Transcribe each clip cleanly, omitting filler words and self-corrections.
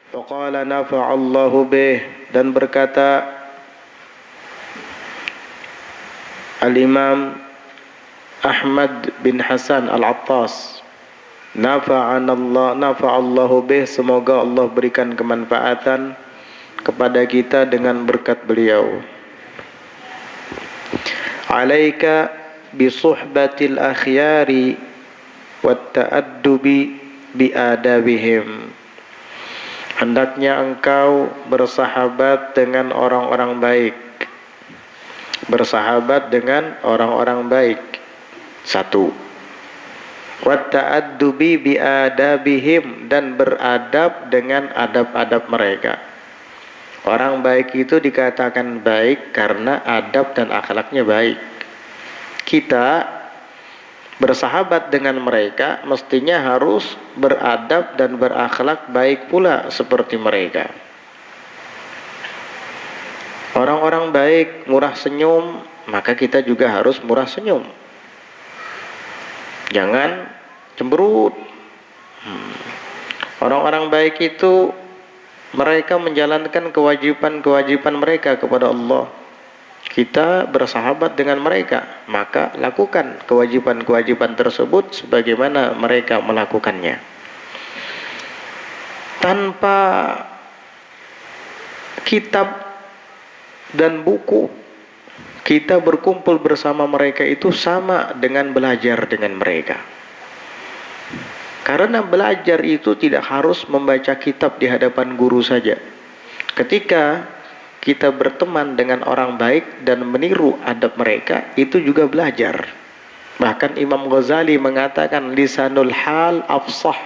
Faqala nafa'allahu bih, dan berkata Al-Imam Ahmad bin Hasan Al-Attas, nafa'allahu bih, semoga Allah berikan kemanfaatan kepada kita dengan berkat beliau. Alaika bisuhbatil akhyari wat ta'addubi biadabihim. Hendaknya engkau bersahabat dengan orang-orang baik. Bersahabat dengan orang-orang baik. Satu. Wat ta'addubi biadabihim, dan beradab dengan adab-adab mereka. Orang baik itu dikatakan baik karena adab dan akhlaknya baik. Kita bersahabat dengan mereka mestinya harus beradab dan berakhlak baik pula seperti mereka. Orang-orang baik murah senyum, maka kita juga harus murah senyum. Jangan cemberut. Orang-orang baik itu mereka menjalankan kewajiban-kewajiban mereka kepada Allah. Kita bersahabat dengan mereka, maka lakukan kewajiban-kewajiban tersebut sebagaimana mereka melakukannya. Tanpa kitab dan buku, kita berkumpul bersama mereka itu sama dengan belajar dengan mereka. Karena belajar itu tidak harus membaca kitab di hadapan guru saja. Ketika kita berteman dengan orang baik dan meniru adab mereka, itu juga belajar. Bahkan Imam Ghazali mengatakan lisanul hal afsah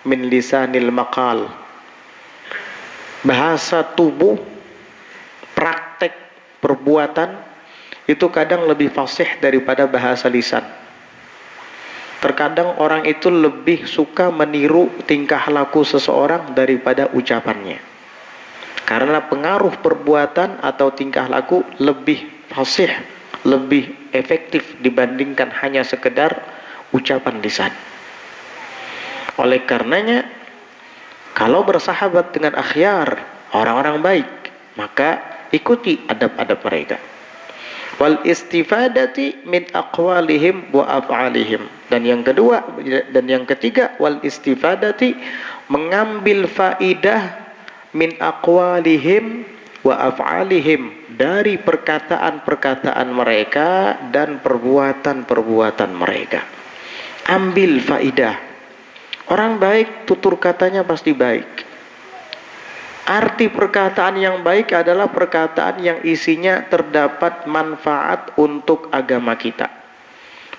min lisanil maqal. Bahasa tubuh, praktek perbuatan itu kadang lebih fasih daripada bahasa lisan. Terkadang orang itu lebih suka meniru tingkah laku seseorang daripada ucapannya. Karena pengaruh perbuatan atau tingkah laku lebih fasih, lebih efektif dibandingkan hanya sekedar ucapan lisan. Oleh karenanya, kalau bersahabat dengan akhyar, orang-orang baik, maka ikuti adab-adab mereka. Wal istifadati min aqwalihim wa af'alihim. Dan yang kedua dan yang ketiga, wal istifadati, mengambil faidah min aqwalihim wa af'alihim, dari perkataan-perkataan mereka dan perbuatan-perbuatan mereka. Ambil faidah. Orang baik tutur katanya pasti baik. Arti perkataan yang baik adalah perkataan yang isinya terdapat manfaat untuk agama kita.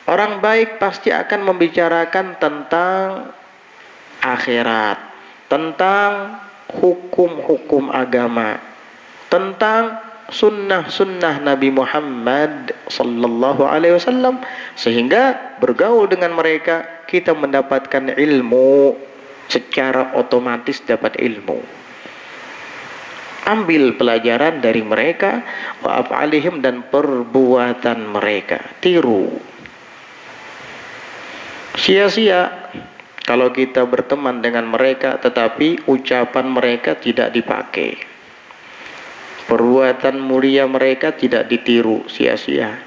Orang baik pasti akan membicarakan tentang akhirat, tentang hukum-hukum agama, tentang sunnah-sunnah Nabi Muhammad sallallahu alaihi wasallam, sehingga bergaul dengan mereka kita mendapatkan ilmu, secara otomatis dapat ilmu. Ambil pelajaran dari mereka, wa af'alihim, dan perbuatan mereka, tiru. Sia-sia kalau kita berteman dengan mereka tetapi ucapan mereka tidak dipakai, perbuatan mulia mereka tidak ditiru, sia-sia.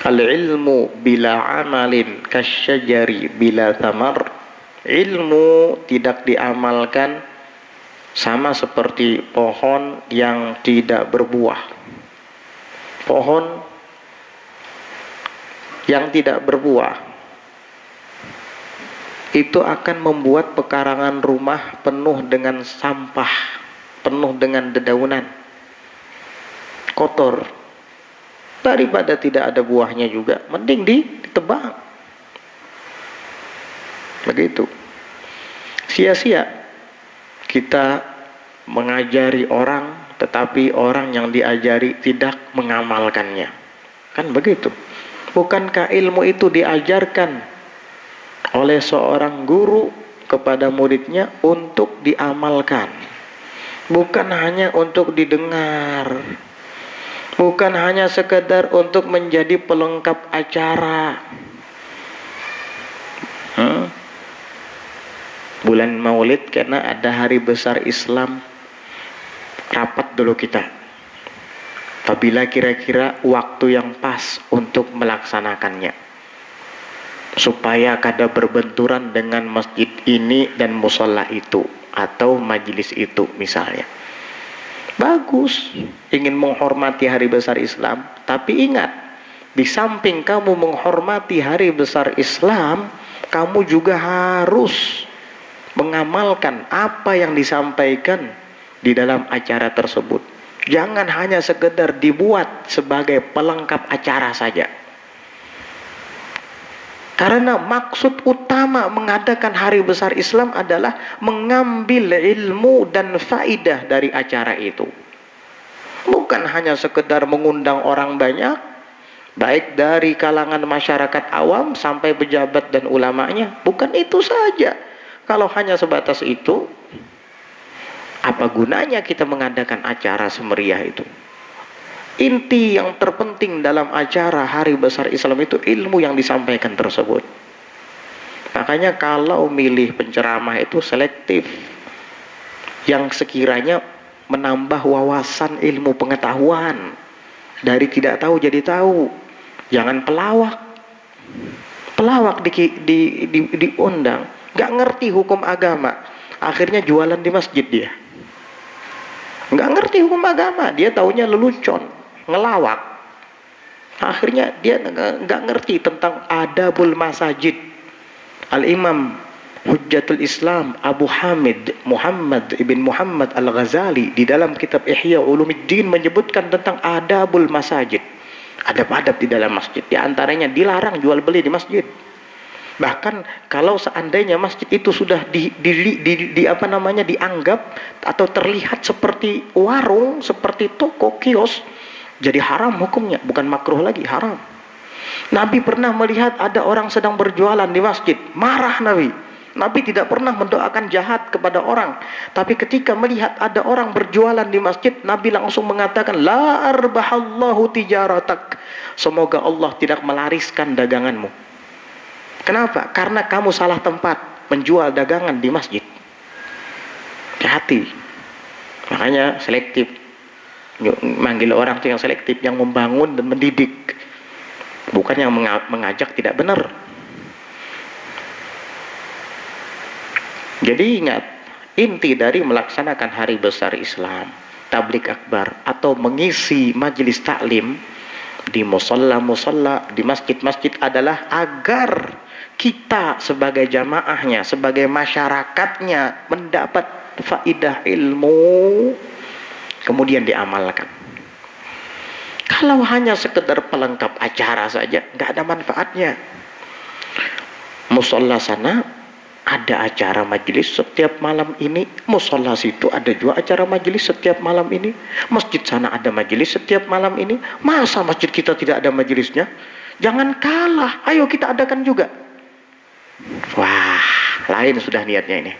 Al-ilmu bila amalin kasyajari bila thamar. Ilmu tidak diamalkan sama seperti pohon yang tidak berbuah. Pohon yang tidak berbuah itu akan membuat pekarangan rumah penuh dengan sampah, penuh dengan dedaunan, kotor. Daripada tidak ada buahnya juga, mending ditebang. Begitu. Sia-sia kita mengajari orang, tetapi orang yang diajari tidak mengamalkannya. Kan begitu. Bukankah ilmu itu diajarkan oleh seorang guru kepada muridnya untuk diamalkan, bukan hanya untuk didengar, bukan hanya sekedar untuk menjadi pelengkap acara. bulan Maulid karena ada hari besar Islam. Rapat dulu kita. Apabila kira-kira waktu yang pas untuk melaksanakannya, supaya kada berbenturan dengan masjid ini dan musola itu atau majelis itu misalnya. Bagus, ingin menghormati hari besar Islam, tapi ingat, di samping kamu menghormati hari besar Islam, kamu juga harus mengamalkan apa yang disampaikan di dalam acara tersebut. Jangan hanya sekedar dibuat sebagai pelengkap acara saja. Karena maksud utama mengadakan hari besar Islam adalah mengambil ilmu dan faidah dari acara itu. Bukan hanya sekedar mengundang orang banyak, baik dari kalangan masyarakat awam sampai pejabat dan ulamanya. Bukan itu saja. Kalau hanya sebatas itu, apa gunanya kita mengadakan acara semeriah itu? Inti yang terpenting dalam acara hari besar Islam itu ilmu yang disampaikan tersebut. Makanya kalau milih penceramah itu selektif, yang sekiranya menambah wawasan ilmu pengetahuan, dari tidak tahu jadi tahu. Jangan pelawak diundang, nggak ngerti hukum agama, akhirnya jualan di masjid dia. Nggak ngerti hukum agama, dia taunya lelucon, ngelawak. Akhirnya dia nggak ngerti tentang adabul masajid. Al-Imam Hujjatul Islam Abu Hamid Muhammad ibn Muhammad Al-Ghazali di dalam kitab Ihya Ulumuddin menyebutkan tentang adabul masajid. Adab-adab di dalam masjid. Di antaranya dilarang jual beli di masjid. Bahkan kalau seandainya masjid itu sudah dianggap atau terlihat seperti warung, seperti toko, kios, jadi haram hukumnya, bukan makruh lagi, haram. Nabi pernah melihat ada orang sedang berjualan di masjid, marah Nabi. Nabi tidak pernah mendoakan jahat kepada orang, tapi ketika melihat ada orang berjualan di masjid, Nabi langsung mengatakan, la arbahallahu tijaratak, semoga Allah tidak melariskan daganganmu. Kenapa? Karena kamu salah tempat menjual dagangan di masjid. Hati-hati. Makanya selektif. Manggil orang itu yang selektif, yang membangun dan mendidik, bukan yang mengajak tidak benar. Jadi ingat, inti dari melaksanakan hari besar Islam, tablik akbar, atau mengisi majelis taklim di musalla-musalla, di masjid-masjid adalah agar kita sebagai jamaahnya, sebagai masyarakatnya mendapat faidah ilmu, kemudian diamalkan. Kalau hanya sekedar pelengkap acara saja, nggak ada manfaatnya. Musalla sana ada acara majelis setiap malam ini, musalla situ ada juga acara majelis setiap malam ini, masjid sana ada majelis setiap malam ini. Masa masjid kita tidak ada majelisnya? Jangan kalah, ayo kita adakan juga. Wah, lain sudah niatnya ini.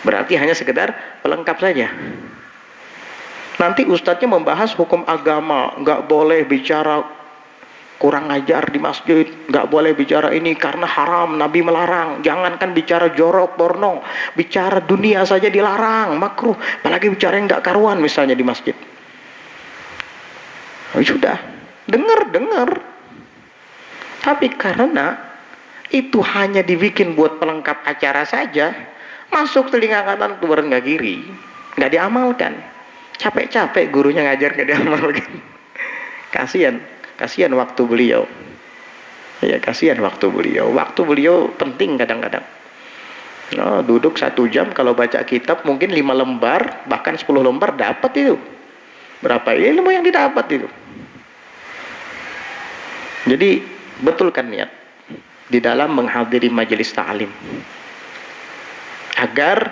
Berarti hanya sekedar pelengkap saja. Nanti ustadznya membahas hukum agama, nggak boleh bicara kurang ajar di masjid, nggak boleh bicara ini karena haram, Nabi melarang. Jangankan bicara jorok, porno, bicara dunia saja dilarang, makruh. Apalagi bicara yang nggak karuan misalnya di masjid. Oh, sudah, dengar. Tapi karena itu hanya dibikin buat pelengkap acara saja, masuk telinga kanan keluar nggak kiri, nggak diamalkan. Capek-capek gurunya ngajar nggak diamalkan. Kasihan waktu beliau. Ya, kasihan waktu beliau. Waktu beliau penting kadang-kadang. Oh, duduk 1 jam kalau baca kitab mungkin 5 lembar, bahkan 10 lembar dapat itu. Berapa ilmu yang didapat itu. Jadi betulkan niat di dalam menghadiri majelis ta'lim, agar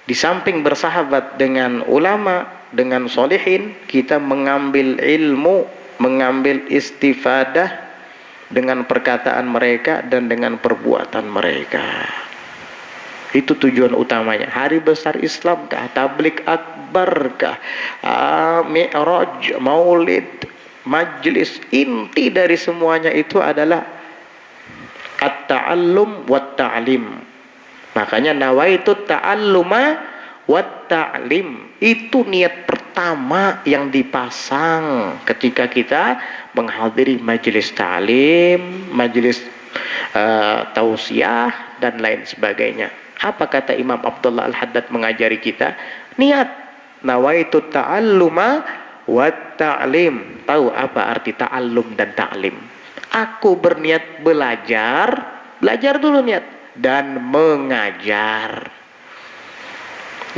di samping bersahabat dengan ulama, dengan solihin, kita mengambil ilmu, mengambil istifadah dengan perkataan mereka dan dengan perbuatan mereka. Itu tujuan utamanya. Hari besar Islam kah, tablik akbar kah, mi'raj, maulid, majlis, inti dari semuanya itu adalah at-ta'allum wa ta'lim, Makanya nawaitu ta'alluma wat ta'lim, itu niat pertama yang dipasang ketika kita menghadiri majelis ta'lim, majelis tausiah dan lain sebagainya. Apa kata Imam Abdullah Al-Haddad mengajari kita? Niat nawaitu ta'alluma wat ta'lim. Tahu apa arti ta'allum dan ta'lim? Aku berniat belajar, belajar dulu niat, dan mengajar.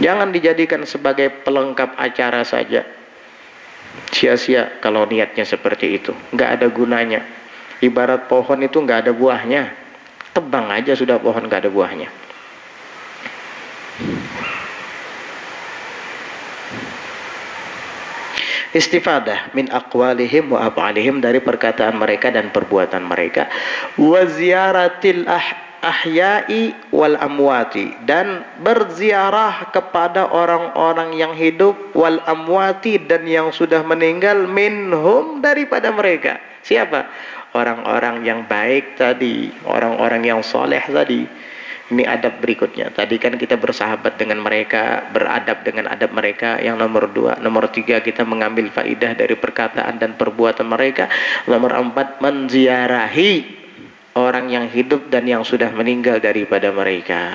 Jangan dijadikan sebagai pelengkap acara saja. Sia-sia kalau niatnya seperti itu, nggak ada gunanya. Ibarat pohon itu nggak ada buahnya, tebang aja sudah pohon nggak ada buahnya. Istifadah min aqwalihim wa af'alihim, dari perkataan mereka dan perbuatan mereka. Wa ziyaratil ahya'i wal amwati, dan berziarah kepada orang-orang yang hidup, wal amwati, dan yang sudah meninggal, minhum, daripada mereka. Siapa? Orang-orang yang baik tadi, orang-orang yang soleh tadi. Ini adab berikutnya. Tadi kan kita bersahabat dengan mereka, beradab dengan adab mereka. Yang nomor 2. Nomor 3, kita mengambil faidah dari perkataan dan perbuatan mereka. Nomor 4, menziarahi orang yang hidup dan yang sudah meninggal daripada mereka.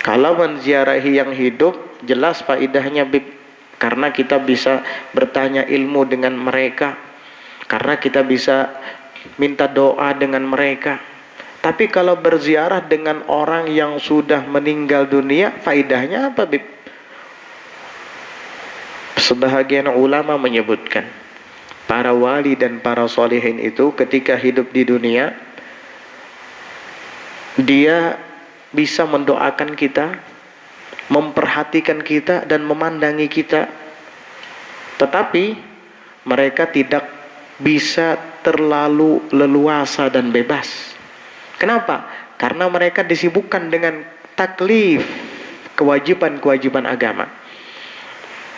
Kalau menziarahi yang hidup, jelas faidahnya, Bib. Karena kita bisa bertanya ilmu dengan mereka, karena kita bisa minta doa dengan mereka. Tapi kalau berziarah dengan orang yang sudah meninggal dunia, faidahnya apa, Bib? Sebahagian ulama menyebutkan, para wali dan para solihin itu ketika hidup di dunia, dia bisa mendoakan kita, memperhatikan kita, dan memandangi kita. Tetapi mereka tidak bisa terlalu leluasa dan bebas. Kenapa? Karena mereka disibukkan dengan taklif, kewajiban-kewajiban agama.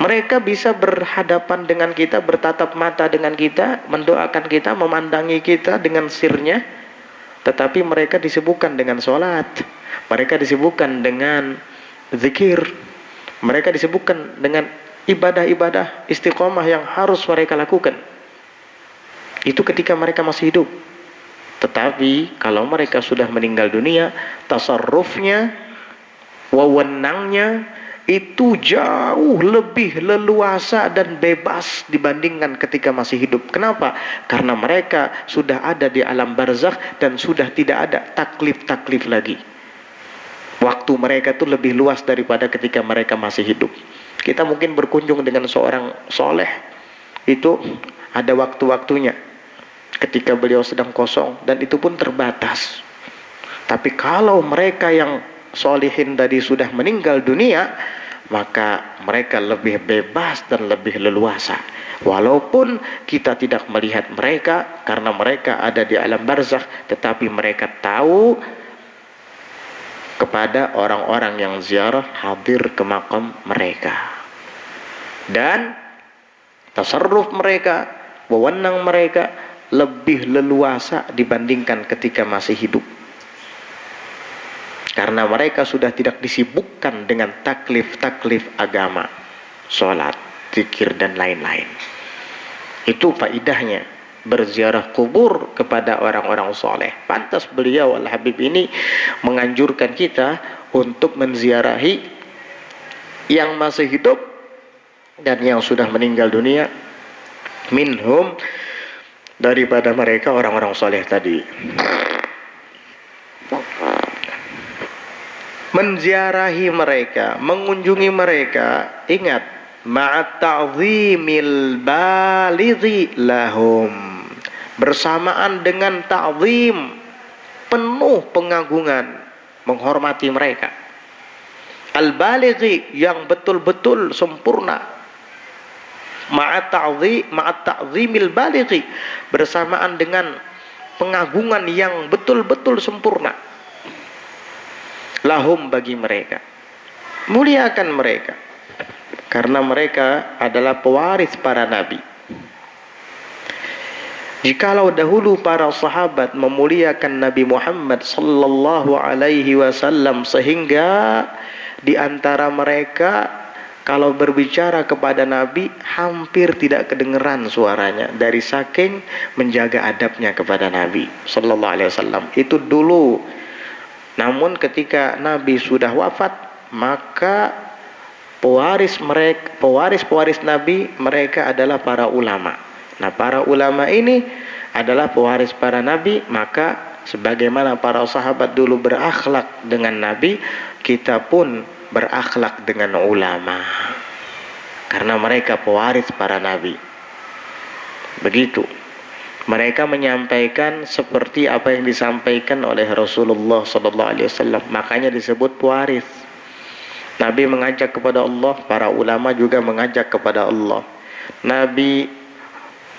Mereka bisa berhadapan dengan kita, bertatap mata dengan kita, mendoakan kita, memandangi kita dengan sirnya. Tetapi mereka disibukkan dengan sholat, mereka disibukkan dengan zikir, mereka disibukkan dengan ibadah-ibadah istiqomah yang harus mereka lakukan. Itu ketika mereka masih hidup. Tetapi kalau mereka sudah meninggal dunia, tasarrufnya, wewenangnya itu jauh lebih leluasa dan bebas dibandingkan ketika masih hidup. Kenapa? Karena mereka sudah ada di alam barzakh dan sudah tidak ada taklif-taklif lagi. Waktu mereka itu lebih luas daripada ketika mereka masih hidup. Kita mungkin berkunjung dengan seorang soleh, itu ada waktu-waktunya ketika beliau sedang kosong, dan itu pun terbatas. Tapi kalau mereka yang solihin tadi sudah meninggal dunia, maka mereka lebih bebas dan lebih leluasa. Walaupun kita tidak melihat mereka karena mereka ada di alam barzakh, tetapi mereka tahu kepada orang-orang yang ziarah hadir ke makam mereka. Dan tasarruf mereka, wewenang mereka lebih leluasa dibandingkan ketika masih hidup. Karena mereka sudah tidak disibukkan dengan taklif-taklif agama, sholat, zikir, dan lain-lain. Itu faidahnya berziarah kubur kepada orang-orang soleh. Pantas beliau Al-Habib ini menganjurkan kita untuk menziarahi yang masih hidup dan yang sudah meninggal dunia, minhum, daripada mereka orang-orang soleh tadi. Menziarahi mereka, mengunjungi mereka, ingat, ma'at ta'zimil balighi lahum, bersamaan dengan ta'zim, penuh pengagungan, menghormati mereka. Al-balighi, yang betul-betul sempurna. Ma'at ta'zimil balighi, bersamaan dengan pengagungan yang betul-betul sempurna. Lahum, bagi mereka. Muliakan mereka, karena mereka adalah pewaris para nabi. Jikalau dahulu para sahabat memuliakan Nabi Muhammad sallallahu alaihi wasallam sehingga di antara mereka kalau berbicara kepada Nabi hampir tidak kedengeran suaranya dari saking menjaga adabnya kepada Nabi sallallahu alaihi wasallam. Itu dulu. Namun ketika Nabi sudah wafat, maka pewaris Nabi mereka adalah para ulama. Nah, para ulama ini adalah pewaris para nabi, maka sebagaimana para sahabat dulu berakhlak dengan Nabi, kita pun berakhlak dengan ulama. Karena mereka pewaris para nabi. Begitu. Mereka menyampaikan seperti apa yang disampaikan oleh Rasulullah SAW. Makanya disebut pewaris. Nabi mengajak kepada Allah, para ulama juga mengajak kepada Allah. Nabi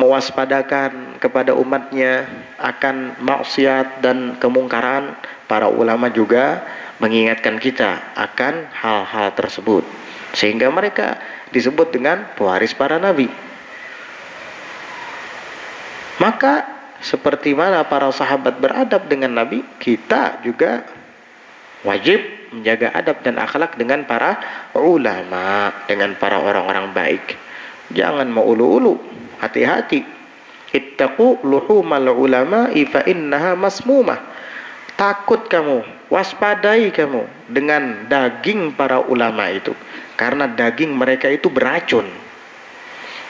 mewaspadakan kepada umatnya akan maksiat dan kemungkaran, para ulama juga mengingatkan kita akan hal-hal tersebut, sehingga mereka disebut dengan pewaris para nabi. Maka seperti mana para sahabat beradab dengan Nabi, kita juga wajib menjaga adab dan akhlak dengan para ulama, dengan para orang-orang baik. Jangan mau ulu-ulu, hati-hati. Ittaqu luhumal ulama'i fa innaha masmumah. Takut kamu, waspadai kamu dengan daging para ulama itu, karena daging mereka itu beracun.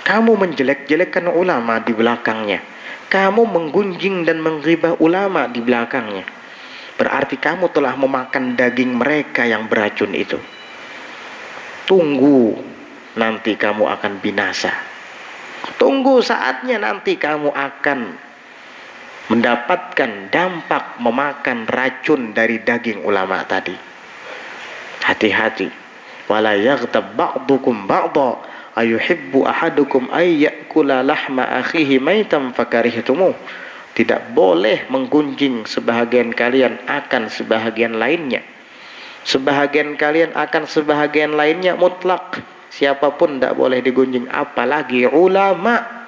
Kamu menjelek-jelekkan ulama di belakangnya, kamu menggunjing dan menghibah ulama di belakangnya, berarti kamu telah memakan daging mereka yang beracun itu. Tunggu, nanti kamu akan binasa. Tunggu saatnya nanti kamu akan mendapatkan dampak memakan racun dari daging ulama tadi. Hati-hati. Wala yaghtab ba'dukum ba'dha ayuhibbu ahadukum ay ya'kula lahma akhihi maitan fakarihtumuh. Tidak boleh menggunjing sebahagian kalian akan sebahagian lainnya. Sebahagian kalian akan sebahagian lainnya mutlak. Siapapun tidak boleh digunjing, apalagi ulama.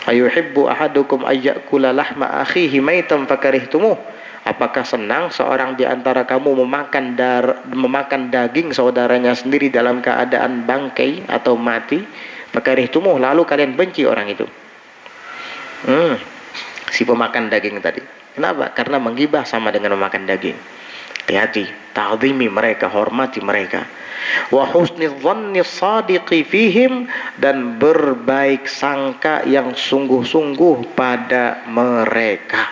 Ayuhibbu ahadukum ayyakula lahma akhihi maitan fakarihtumuh. Apakah senang seorang di antara kamu memakan daging saudaranya sendiri dalam keadaan bangkai atau mati? Fakarihtumuh, lalu kalian benci orang itu. Si pemakan daging tadi. Kenapa? Karena menggibah sama dengan memakan daging. Hati-hati, ta'zimi mereka, hormati mereka. Wa husni dhanni shadiqi fihim, dan berbaik sangka yang sungguh-sungguh pada mereka.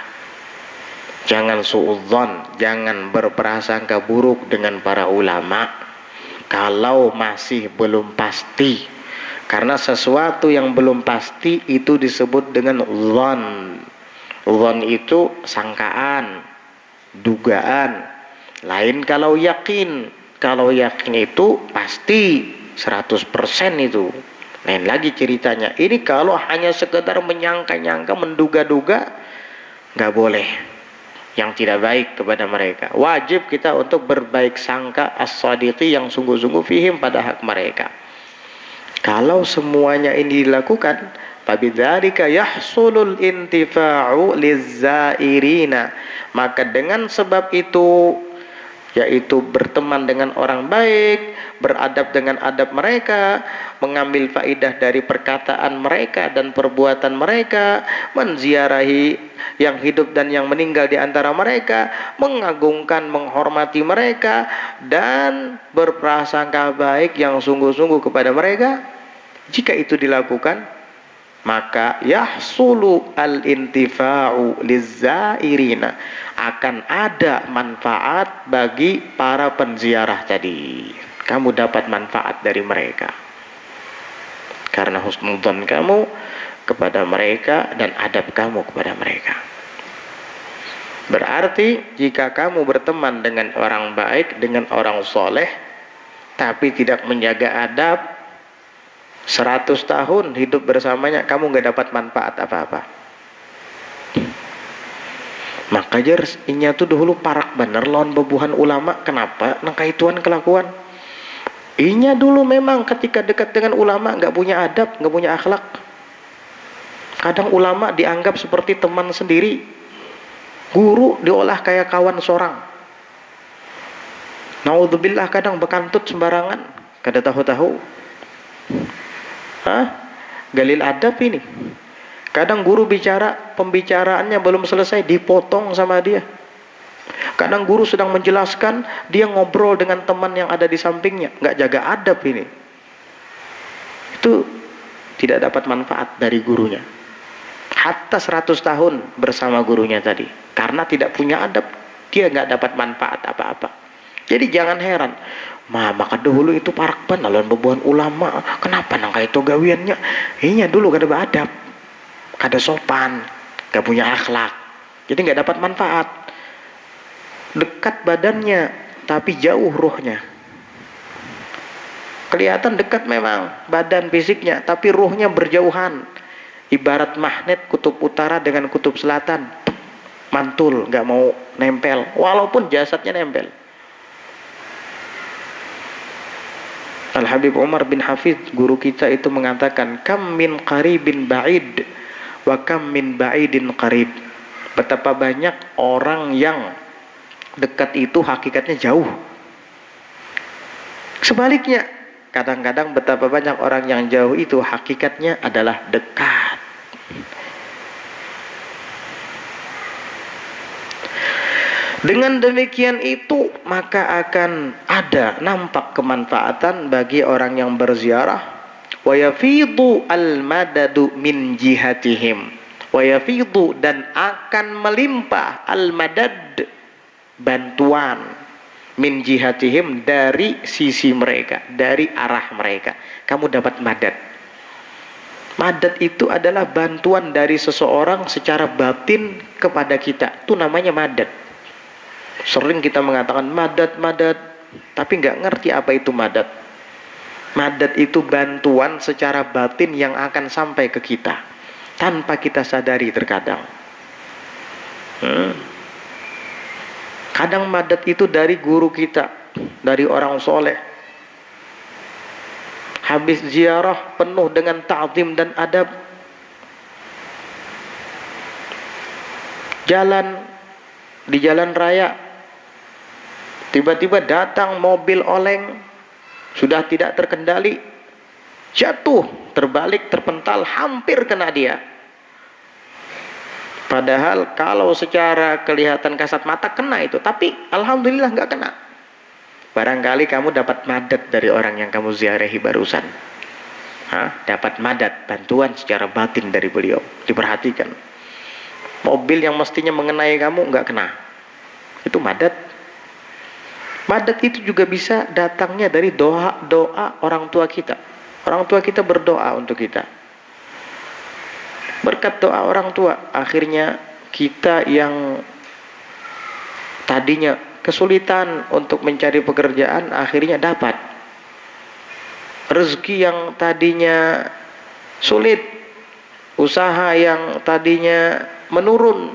Jangan suudzon, jangan berprasangka buruk dengan para ulama kalau masih belum pasti. Karena sesuatu yang belum pasti itu disebut dengan dzan. Dzan itu sangkaan, dugaan. Lain kalau yakin. Kalau yakin itu pasti 100% itu. Lain lagi ceritanya. Ini kalau hanya sekedar menyangka-nyangka, menduga-duga, nggak boleh. Yang tidak baik kepada mereka. Wajib kita untuk berbaik sangka as-sadiqi yang sungguh-sungguh fihim pada hak mereka. Kalau semuanya ini dilakukan, fabidzalika yahsulul intifa'u lizzairina, maka dengan sebab itu, yaitu berteman dengan orang baik, beradab dengan adab mereka, mengambil faidah dari perkataan mereka dan perbuatan mereka, menziarahi yang hidup dan yang meninggal di antara mereka, mengagungkan, menghormati mereka, dan berprasangka baik yang sungguh-sungguh kepada mereka. Jika itu dilakukan, maka yahsulu al-intifa'u lizzairina, akan ada manfaat bagi para penziarah tadi. Kamu dapat manfaat dari mereka karena husnudzon kamu kepada mereka dan adab kamu kepada mereka. Berarti jika kamu berteman dengan orang baik, dengan orang soleh, tapi tidak menjaga adab, 100 tahun hidup bersamanya kamu nggak dapat manfaat apa-apa. Maka jar inya tuh dahulu parak bener lawan bebuhan ulama. Kenapa? Nang kaituan kelakuan. Inya dulu memang ketika dekat dengan ulama nggak punya adab, nggak punya akhlak. Kadang ulama dianggap seperti teman sendiri, guru diolah kayak kawan seorang. Naudzubillah, kadang bekantut sembarangan, kada tahu-tahu. Galil adab ini. Kadang guru bicara, pembicaraannya belum selesai dipotong sama dia. Kadang guru sedang menjelaskan, dia ngobrol dengan teman yang ada di sampingnya, nggak jaga adab ini. Itu tidak dapat manfaat dari gurunya. Hatta 100 tahun bersama gurunya tadi, karena tidak punya adab, dia nggak dapat manfaat apa-apa. Jadi jangan heran, maka dahulu itu parakban lawan bebuan ulama, kenapa nang itu gawiannya? Iya dulu kada beradab, kada sopan, gak punya akhlak, jadi nggak dapat manfaat. Dekat badannya, tapi jauh ruhnya. Kelihatan dekat memang badan fisiknya, tapi ruhnya berjauhan. Ibarat magnet kutub utara dengan kutub selatan, mantul, nggak mau nempel, walaupun jasadnya nempel. Al-Habib Umar bin Hafidh, guru kita itu mengatakan, kam min qaribin ba'id wa kam min ba'idin qarib. Betapa banyak orang yang dekat itu hakikatnya jauh. Sebaliknya, kadang-kadang betapa banyak orang yang jauh itu hakikatnya adalah dekat. Dengan demikian itu, maka akan ada nampak kemanfaatan bagi orang yang berziarah. Wa yafidu al-madadu min jihatihim. Wa yafidu, dan akan melimpah al-madad, bantuan, min jihatihim, dari sisi mereka, dari arah mereka. Kamu dapat madad. Madad itu adalah bantuan dari seseorang secara batin kepada kita. Itu namanya madad. Sering kita mengatakan madad, madad, tapi nggak ngerti apa itu madad. Madad itu bantuan secara batin yang akan sampai ke kita tanpa kita sadari terkadang. Kadang madad itu dari guru kita, dari orang soleh. Habis ziarah penuh dengan ta'zim dan adab, di jalan raya tiba-tiba datang mobil oleng, sudah tidak terkendali, jatuh, terbalik, terpental, hampir kena dia. Padahal kalau secara kelihatan kasat mata kena itu, tapi alhamdulillah nggak kena. Barangkali kamu dapat madad dari orang yang kamu ziarahi barusan. Dapat madad, bantuan secara batin dari beliau. Diperhatikan. Mobil yang mestinya mengenai kamu nggak kena. Itu madad. Madad itu juga bisa datangnya dari doa orang tua kita. Orang tua kita berdoa untuk kita. Berkat doa orang tua, akhirnya kita yang tadinya kesulitan untuk mencari pekerjaan, akhirnya dapat. Rezeki yang tadinya sulit, usaha yang tadinya menurun,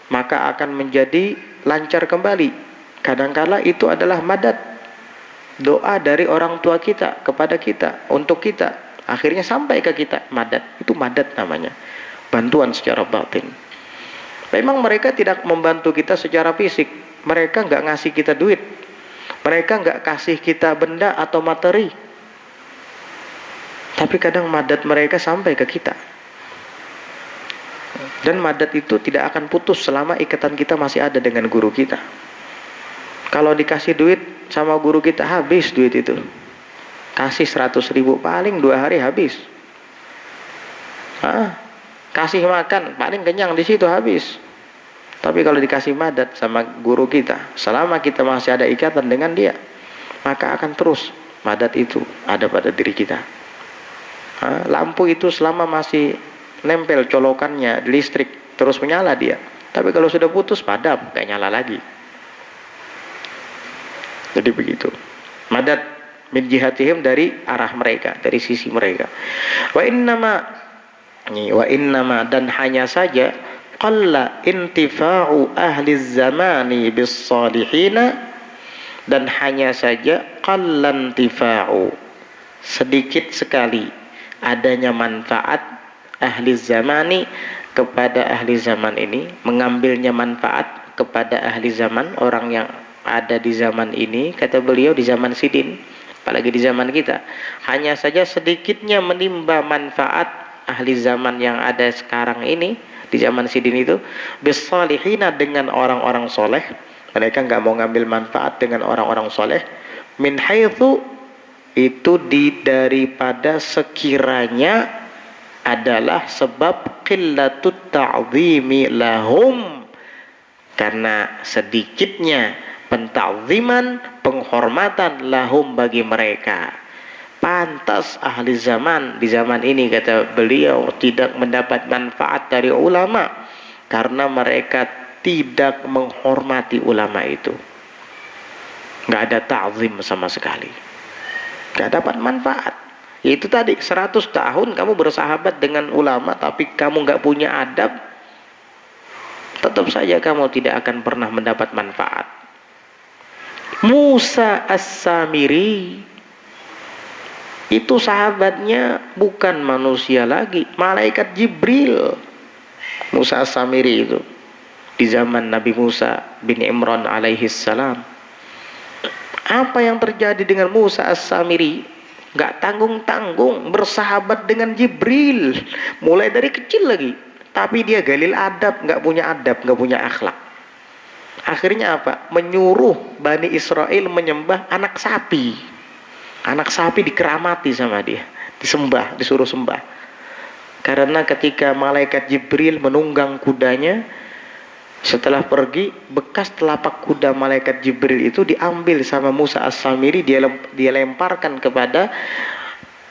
maka akan menjadi lancar kembali. Kadangkala itu adalah madad, doa dari orang tua kita kepada kita, untuk kita, akhirnya sampai ke kita. Madad, itu madad namanya, bantuan secara batin. Memang mereka tidak membantu kita secara fisik, mereka nggak ngasih kita duit, mereka nggak kasih kita benda atau materi, tapi kadang madad mereka sampai ke kita. Dan madad itu tidak akan putus selama ikatan kita masih ada dengan guru kita. Kalau dikasih duit sama guru kita, habis duit itu. Kasih 100.000, paling 2 hari habis. Kasih makan, paling kenyang di situ habis. Tapi kalau dikasih madad sama guru kita, selama kita masih ada ikatan dengan dia, maka akan terus madad itu ada pada diri kita. Lampu itu selama masih nempel colokannya di listrik, terus menyala dia. Tapi kalau sudah putus, padam, gak nyala lagi. Jadi begitu. Madad min jihatihim, dari arah mereka, dari sisi mereka. Wa innama, dan hanya saja, qalla intifa'u ahli zamani bis salihina, dan hanya saja qalla intifa'u, sedikit sekali adanya manfaat ahli zamani kepada ahli zaman ini, mengambilnya manfaat kepada ahli zaman, orang yang ada di zaman ini, kata beliau di zaman sidin, apalagi di zaman kita, hanya saja sedikitnya menimba manfaat ahli zaman yang ada sekarang ini di zaman sidin itu bisalihina, dengan orang-orang soleh. Mereka nggak mau ngambil manfaat dengan orang-orang soleh, min haitsu, itu daripada sekiranya adalah sebab qillatut ta'zimi lahum, karena sedikitnya penta'ziman, penghormatan lahum bagi mereka. Pantas ahli zaman di zaman ini, kata beliau, tidak mendapat manfaat dari ulama karena mereka tidak menghormati ulama itu. Nggak ada ta'zim sama sekali, nggak dapat manfaat. Itu tadi 100 tahun kamu bersahabat dengan ulama tapi kamu nggak punya adab, tetap saja kamu tidak akan pernah mendapat manfaat. Musa As-Samiri itu sahabatnya bukan manusia lagi, malaikat Jibril. Musa As-Samiri itu di zaman Nabi Musa bin Imran alaihi salam. Apa yang terjadi dengan Musa As-Samiri? Gak tanggung-tanggung bersahabat dengan Jibril, mulai dari kecil lagi. Tapi dia galil adab, gak punya adab, gak punya akhlak. Akhirnya apa? Menyuruh Bani Israel menyembah anak sapi. Anak sapi dikeramati sama dia, disembah, disuruh sembah. Karena ketika malaikat Jibril menunggang kudanya, setelah pergi, bekas telapak kuda malaikat Jibril itu diambil sama Musa As-Samiri, dia lemparkan kepada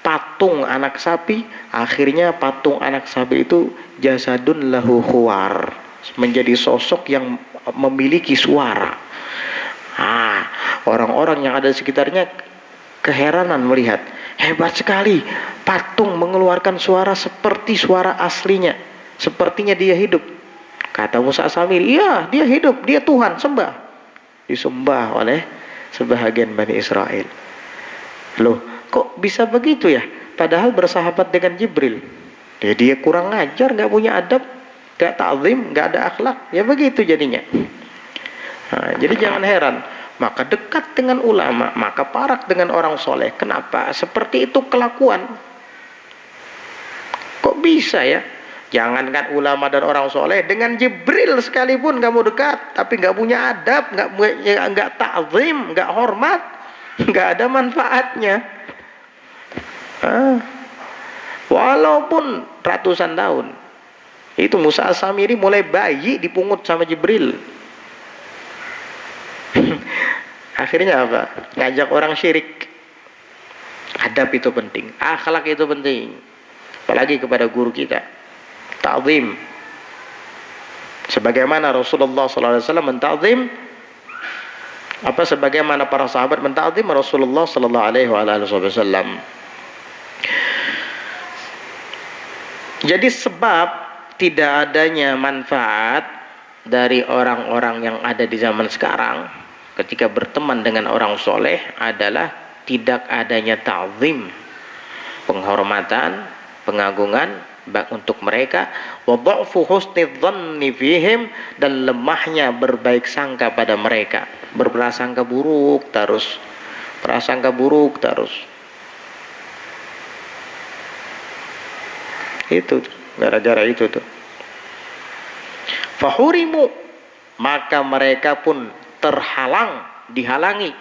patung anak sapi. Akhirnya patung anak sapi itu jasadun lahu khuwar, menjadi sosok yang memiliki suara. Orang-orang yang ada di sekitarnya keheranan melihat, hebat sekali, patung mengeluarkan suara seperti suara aslinya, sepertinya dia hidup. Kata Musa As-Samiri, iya dia hidup, dia Tuhan, sembah. Disembah oleh sebahagian Bani Israel. Loh, kok bisa begitu ya? Padahal bersahabat dengan Jibril. Dia kurang ajar, gak punya adab, gak ta'zim, gak ada akhlak. Ya begitu jadinya. Jadi jangan heran. Maka dekat dengan ulama, maka parak dengan orang soleh. Kenapa? Seperti itu kelakuan. Kok bisa ya? Jangankan ulama dan orang soleh, dengan Jibril sekalipun kamu dekat, tapi nggak punya adab, nggak ta'zim, nggak hormat, nggak ada manfaatnya. Walaupun ratusan tahun, itu Musa As-Samiri mulai bayi dipungut sama Jibril. Akhirnya apa? Ngajak orang syirik. Adab itu penting, akhlak itu penting, apalagi kepada guru kita. Ta'zim, sebagaimana Rasulullah SAW menta'zim, sebagaimana para sahabat menta'zim Rasulullah SAW. Jadi sebab tidak adanya manfaat dari orang-orang yang ada di zaman sekarang ketika berteman dengan orang soleh adalah tidak adanya ta'zim, penghormatan, pengagungan untuk mereka, wa dha'fu husni dhanni fihim, dan lemahnya berbaik sangka pada mereka, berprasangka buruk terus, prasangka buruk terus. Itu gara-gara itu tuh. Fahurimu, maka mereka pun terhalang, dihalangi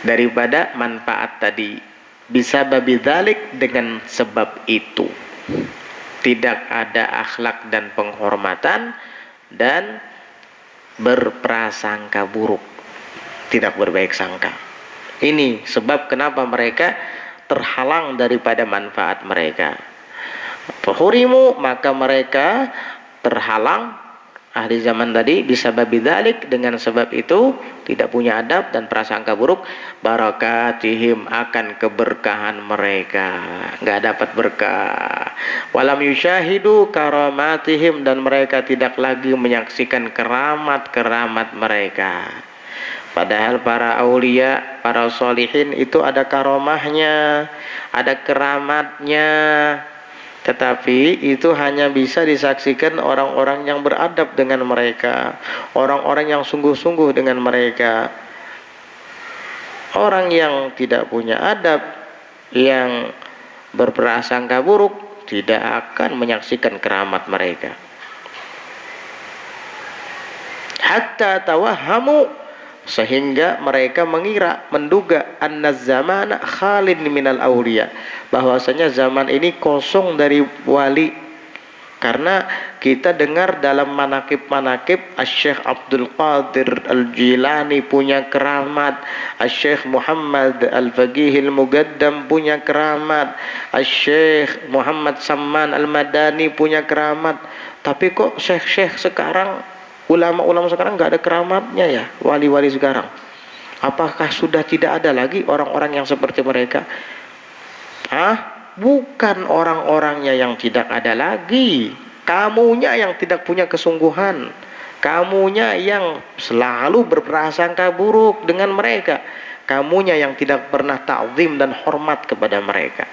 daripada manfaat tadi. Bisa babi dzalik, dengan sebab itu. Tidak ada akhlak dan penghormatan dan berprasangka buruk, tidak berbaik sangka. Ini sebab kenapa mereka terhalang daripada manfaat mereka. Fahurimu, maka mereka terhalang, ahli zaman tadi, bisa babi dzalik, dengan sebab itu tidak punya adab dan prasangka buruk, barakatihim, akan keberkahan mereka, nggak dapat berkah. Walam yusyahidu karamatihim, dan mereka tidak lagi menyaksikan keramat-keramat mereka. Padahal para aulia, para sholihin itu ada karomahnya, ada keramatnya. Tetapi itu hanya bisa disaksikan orang-orang yang beradab dengan mereka, orang-orang yang sungguh-sungguh dengan mereka. Orang yang tidak punya adab, yang berprasangka buruk, tidak akan menyaksikan keramat mereka. Hatta tawahamu, sehingga mereka mengira, menduga anna zamana khalin minal awliya, bahwasanya zaman ini kosong dari wali. Karena kita dengar dalam manakib-manakib Asy-Syaikh Abdul Qadir Al-Jilani punya keramat, Asy-Syaikh Muhammad Al-Faqihil Mugaddam punya keramat, Asy-Syaikh Muhammad Samman Al-Madani punya keramat. Tapi kok syekh-syekh sekarang, ulama-ulama sekarang nggak ada keramatnya ya, wali-wali sekarang? Apakah sudah tidak ada lagi orang-orang yang seperti mereka? Bukan orang-orangnya yang tidak ada lagi, kamunya yang tidak punya kesungguhan, kamunya yang selalu berprasangka buruk dengan mereka, kamunya yang tidak pernah ta'zim dan hormat kepada mereka.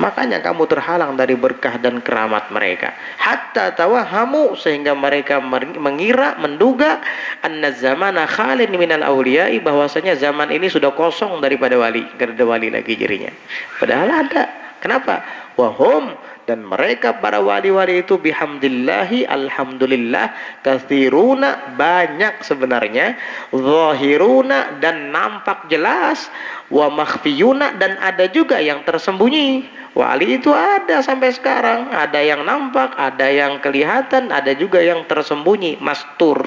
Makanya kamu terhalang dari berkah dan keramat mereka. Hatta tawahamu, sehingga mereka mengira, menduga anna zamana khalin minal awliyai, bahwasanya zaman ini sudah kosong daripada wali, tidak ada wali lagi jadinya. Padahal ada. Kenapa? Wahum, dan mereka para wali-wali itu bihamdillahi, alhamdulillah, katsiruna, banyak sebenarnya, zahiruna, dan nampak jelas, wa makhfiyuna, dan ada juga yang tersembunyi. Wali itu ada sampai sekarang, ada yang nampak, ada yang kelihatan, ada juga yang tersembunyi, mastur.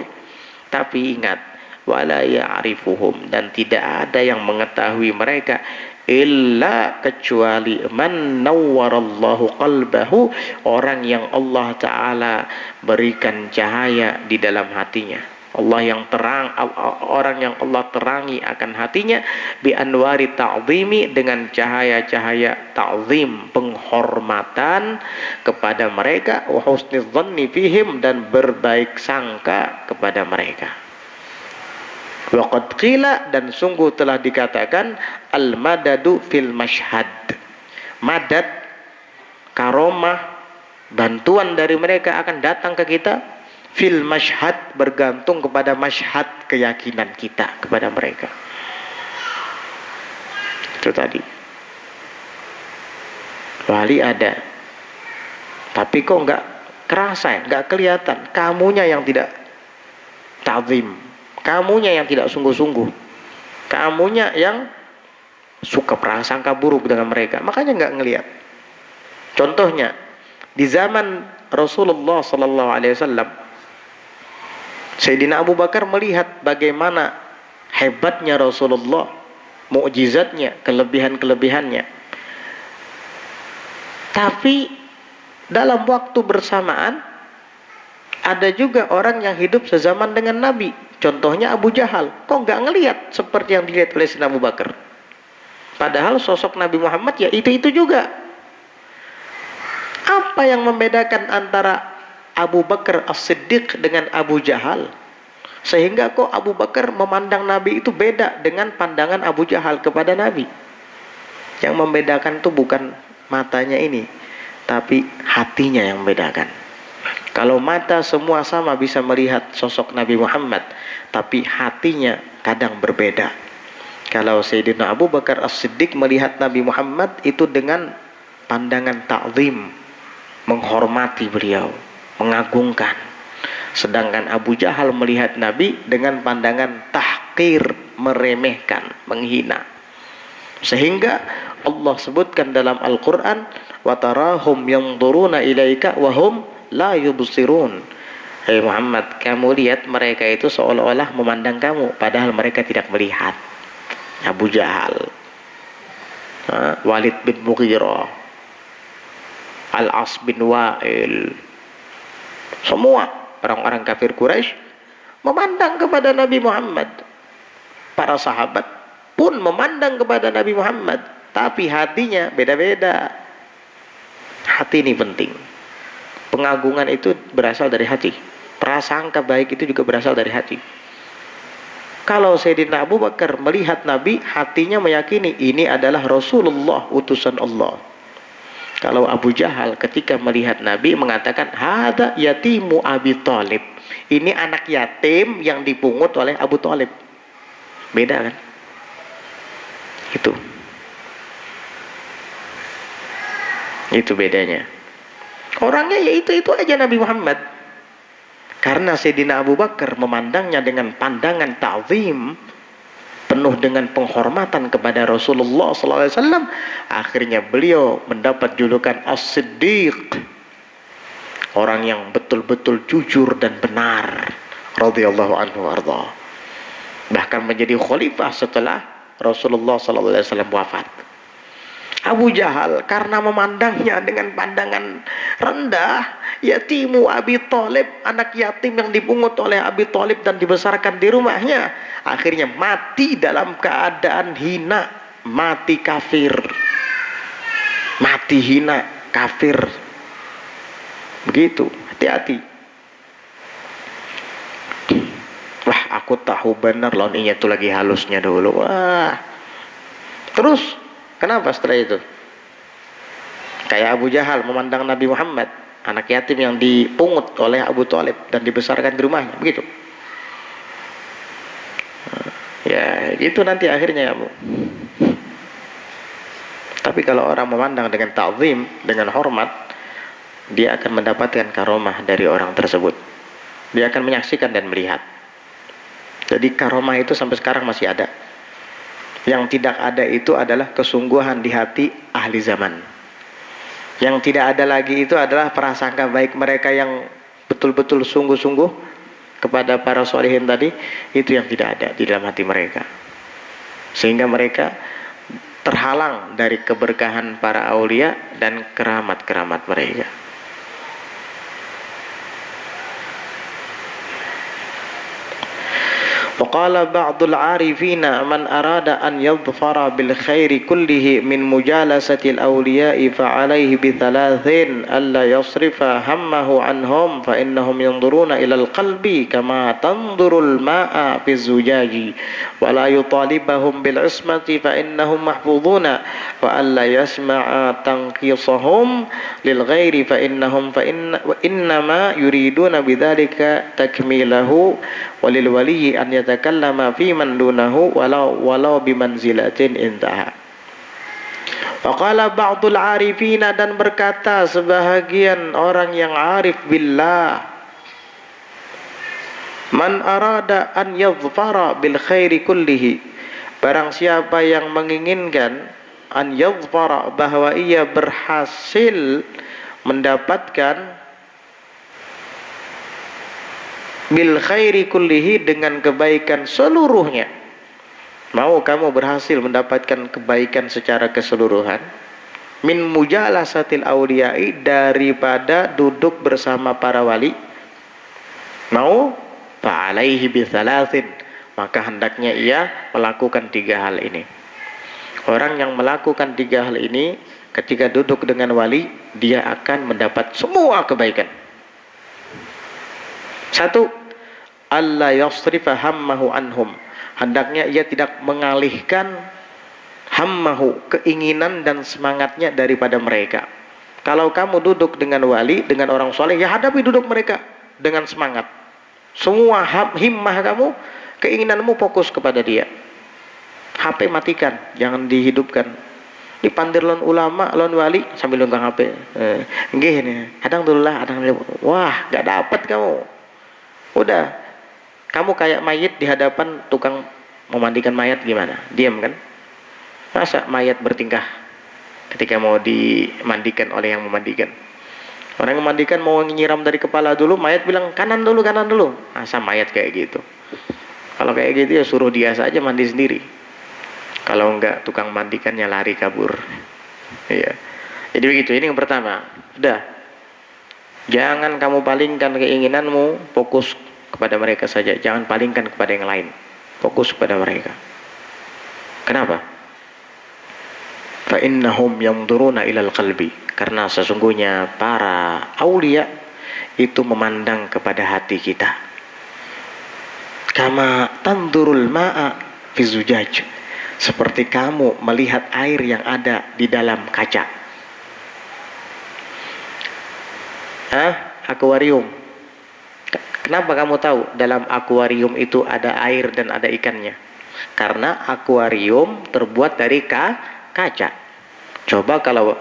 Tapi ingat, wala ya'rifuhum, dan tidak ada yang mengetahui mereka illa, kecuali man nawwarallahu qalbahu, orang yang Allah Ta'ala berikan cahaya di dalam hatinya. Allah yang terang, orang yang Allah terangi akan hatinya bi anwari ta'zimi, dengan cahaya-cahaya ta'zim, penghormatan kepada mereka, wa husniz dhanni fihim, dan berbaik sangka kepada mereka. Waqad qila, dan sungguh telah dikatakan, al-madadu fil mashhad, madad, karomah, bantuan dari mereka akan datang ke kita fil mashhad, bergantung kepada mashhad, keyakinan kita kepada mereka. Itu tadi, wali ada, tapi kok nggak kerasa ya, nggak kelihatan, kamunya yang tidak ta'zim, kamunya yang tidak sungguh-sungguh, kamunya yang suka prasangka buruk dengan mereka, makanya nggak ngelihat. Contohnya di zaman Rasulullah Sallallahu Alaihi Wasallam, Sayyidina Abu Bakar melihat bagaimana hebatnya Rasulullah, mukjizatnya, kelebihan-kelebihannya. Tapi dalam waktu bersamaan ada juga orang yang hidup sezaman dengan Nabi. Contohnya Abu Jahal, kok nggak ngelihat seperti yang dilihat oleh Sayyidina Abu Bakar? Padahal sosok Nabi Muhammad ya itu juga. Apa yang membedakan antara Abu Bakar As-Siddiq dengan Abu Jahal? Sehingga kok Abu Bakar memandang Nabi itu beda dengan pandangan Abu Jahal kepada Nabi. Yang membedakan itu bukan matanya ini, tapi hatinya yang membedakan. Kalau mata semua sama bisa melihat sosok Nabi Muhammad, tapi hatinya kadang berbeda. Kalau Sayyidina Abu Bakar As-Siddiq melihat Nabi Muhammad itu dengan pandangan ta'zim, menghormati beliau, mengagungkan. Sedangkan Abu Jahal melihat Nabi dengan pandangan tahqir, meremehkan, menghina. Sehingga Allah sebutkan dalam Al-Quran, وَتَرَاهُمْ يَنْظُرُونَ إِلَيْكَ وَهُمْ لَا يُبْصِرُونَ. Hai Muhammad, kamu lihat mereka itu seolah-olah memandang kamu, padahal mereka tidak melihat. Abu Jahal, Walid bin Mughirah, Al-As bin Wa'il, semua orang-orang kafir Quraisy memandang kepada Nabi Muhammad. Para sahabat pun memandang kepada Nabi Muhammad, tapi hatinya beda-beda. Hati ini penting. Pengagungan itu berasal dari hati. Prasangka baik itu juga berasal dari hati. Kalau Sayyidina Abu Bakar melihat Nabi, hatinya meyakini ini adalah Rasulullah, utusan Allah. Kalau Abu Jahal ketika melihat Nabi mengatakan, hada yatimu Abi Thalib. Ini anak yatim yang dipungut oleh Abu Thalib. Beda kan? Itu bedanya. Orangnya ya itu aja Nabi Muhammad. Karena Sayyidina Abu Bakar memandangnya dengan pandangan ta'zim, penuh dengan penghormatan kepada Rasulullah SAW, akhirnya beliau mendapat julukan As-Siddiq, orang yang betul-betul jujur dan benar, radhiyallahu anhu arda. Bahkan menjadi khalifah setelah Rasulullah SAW wafat. Abu Jahal karena memandangnya dengan pandangan rendah, yatimu Abi Thalib, anak yatim yang dipungut oleh Abi Thalib dan dibesarkan di rumahnya, akhirnya mati dalam keadaan hina, mati kafir, mati hina, kafir. Begitu, hati-hati. Wah, aku tahu benar lawan ini tuh lagi halusnya dulu. Wah. Terus kenapa setelah itu? Kayak Abu Jahal memandang Nabi Muhammad, anak yatim yang dipungut oleh Abu Thalib dan dibesarkan di rumahnya, begitu. Ya, itu nanti akhirnya kamu. Tapi kalau orang memandang dengan ta'zim, dengan hormat, dia akan mendapatkan karomah dari orang tersebut. Dia akan menyaksikan dan melihat. Jadi karomah itu sampai sekarang masih ada. Yang tidak ada itu adalah kesungguhan di hati ahli zaman. Yang tidak ada lagi itu adalah prasangka baik mereka yang betul-betul sungguh-sungguh kepada para sholihin tadi. Itu yang tidak ada di dalam hati mereka. Sehingga mereka terhalang dari keberkahan para aulia dan keramat-keramat mereka. وقال بعض العارفين من أراد أن يظفر بالخير كله من مجالسة الأولياء فعليه بثلاث: ألا يصرف همه عنهم فإنهم ينظرون إلى القلب كما تنظر الماء في الزجاج، ولا يطالبهم بالعصمة فإنهم محفوظون، وألا يسمع تنقيصهم للغير فإنما يريدون بذلك تكميله، وللولي أن يتكلم في من دونه walau bimanzilatin intaha. Faqala ba'dul arifina, dan berkata sebahagian orang yang arif billah, man arada an yadhfara bil khairi kullihi, barang siapa yang menginginkan an yadhfara, bahwa ia berhasil mendapatkan bil khairi kullihi, dengan kebaikan seluruhnya. Mau kamu berhasil mendapatkan kebaikan secara keseluruhan, min mujalasatil awliyai, daripada duduk bersama para wali, mau fa'alaihi bithalathin, maka hendaknya ia melakukan 3 hal ini. Orang yang melakukan 3 hal ini ketika duduk dengan wali, dia akan mendapat semua kebaikan. 1, alla yasrifa hammahu anhum, hendaknya ia tidak mengalihkan hammahu, keinginan dan semangatnya daripada mereka. Kalau kamu duduk dengan wali, dengan orang soleh, ya hadapi duduk mereka dengan semangat. Semua himmah kamu, keinginanmu fokus kepada dia. HP matikan, jangan dihidupkan. Dipandir lon ulama, lon wali sambil nunggang HP. Nggih nih, adang dulu lah, adang dulu. Wah, gak dapat kamu. Udah, kamu kayak mayit di hadapan tukang memandikan mayat, gimana? Diam kan? Masa mayat bertingkah ketika mau dimandikan oleh yang memandikan? Orang yang memandikan mau nyiram dari kepala dulu, mayat bilang kanan dulu, kanan dulu. Masa mayat kayak gitu? Kalau kayak gitu ya suruh dia saja mandi sendiri. Kalau enggak, tukang mandikannya lari kabur. Iya. Jadi begitu, ini yang pertama. Udah. Jangan kamu palingkan keinginanmu, fokus kepada mereka saja. Jangan palingkan kepada yang lain. Fokus kepada mereka. Kenapa? Fa innahum yanzuruna ilal qalbi, karena sesungguhnya para aulia itu memandang kepada hati kita. Kama tanzurul ma'a fi zujaj, seperti kamu melihat air yang ada di dalam kaca. Akuarium. Kenapa kamu tahu dalam akuarium itu ada air dan ada ikannya? Karena akuarium terbuat dari kaca. Coba kalau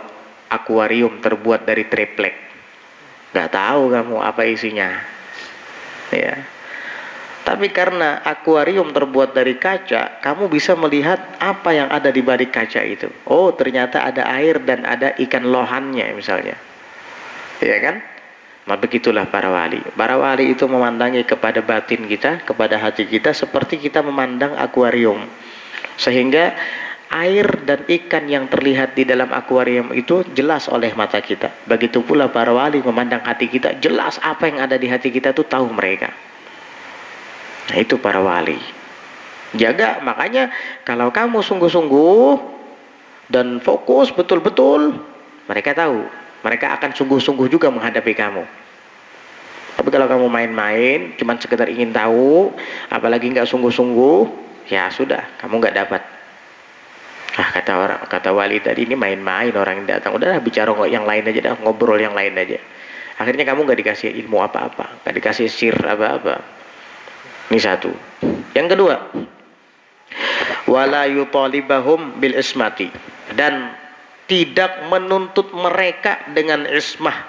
akuarium terbuat dari triplek, nggak tahu kamu apa isinya, ya. Tapi karena akuarium terbuat dari kaca, kamu bisa melihat apa yang ada di balik kaca itu. Oh, ternyata ada air dan ada ikan lohannya misalnya, ya kan? Nah, begitulah para wali. Para wali itu memandangi kepada batin kita, kepada hati kita seperti kita memandang akuarium. Sehingga air dan ikan yang terlihat di dalam akuarium itu jelas oleh mata kita. Begitu pula para wali memandang hati kita, jelas apa yang ada di hati kita itu tahu mereka. Nah, itu para wali. Jaga, makanya kalau kamu sungguh-sungguh dan fokus betul-betul, mereka tahu. Mereka akan sungguh-sungguh juga menghadapi kamu. Tapi kalau kamu main-main, cuman sekedar ingin tahu, apalagi nggak sungguh-sungguh, ya sudah, kamu nggak dapat. Kata wali tadi, ini main-main orang yang datang. Udahlah, bicara yang lain aja dah, ngobrol yang lain aja. Akhirnya kamu nggak dikasih ilmu apa-apa, nggak dikasih sir apa-apa. Ini satu. Yang kedua, wala yutalibahum bil ismati, dan tidak menuntut mereka dengan ismah,